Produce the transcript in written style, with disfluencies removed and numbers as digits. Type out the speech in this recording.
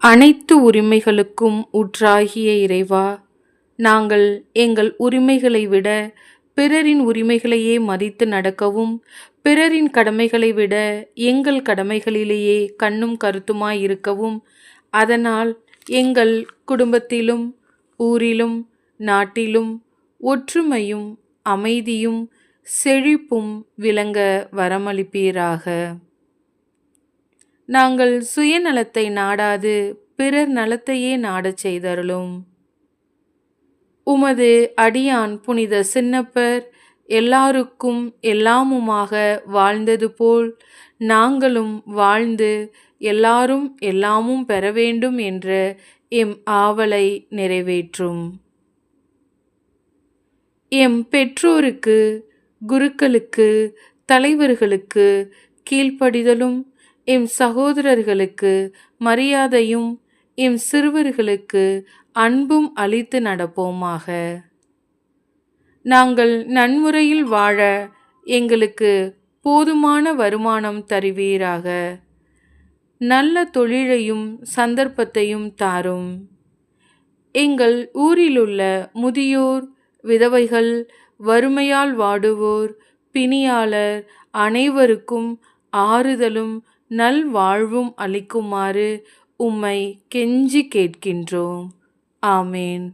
அனைத்து உரிமைகளுக்கும் ஊற்றாகிய இறைவா, நாங்கள் எங்கள் உரிமைகளை விட பிறரின் உரிமைகளையே மதித்து நடக்கவும், பிறரின் கடமைகளை விட எங்கள் கடமைகளிலேயே கண்ணும் கருத்துமாய் இருக்கவும், அதனால் எங்கள் குடும்பத்திலும் ஊரிலும் நாட்டிலும் ஒற்றுமையும் அமைதியும் செழிப்பும் விளங்க வரமளிப்பீராக. நாங்கள் சுயநலத்தை நாடாது பிறர் நலத்தையே நாடச் செய்தருளும். உமது அடியான் புனித சின்னப்பர் எல்லாருக்கும் எல்லாமுமாக வாழ்ந்தது போல் நாங்களும் வாழ்ந்து எல்லாரும் எல்லாமும் பெற வேண்டும் என்ற எம் ஆவலை நிறைவேற்றும். எம் பெற்றோருக்கு, குருக்களுக்கு, தலைவர்களுக்கு கீழ்ப்படிதலும், எம் சகோதரர்களுக்கு மரியாதையும், எம் சிறுவர்களுக்கு அன்பும் அளித்து நடப்போமாக. நாங்கள் நன்முறையில் வாழ எங்களுக்கு போதுமான வருமானம் தருவீராக. நல்ல தொழிலையும் சந்தர்ப்பத்தையும் தாரும். எங்கள் ஊரிலுள்ள முதியோர், விதவைகள், வறுமையால் வாடுவோர், பிணியாளர் அனைவருக்கும் ஆறுதலும் நல்வாழ்வும் அளிக்குமாறு உம்மை கெஞ்சி கேட்கின்றோம். ஆமேன்.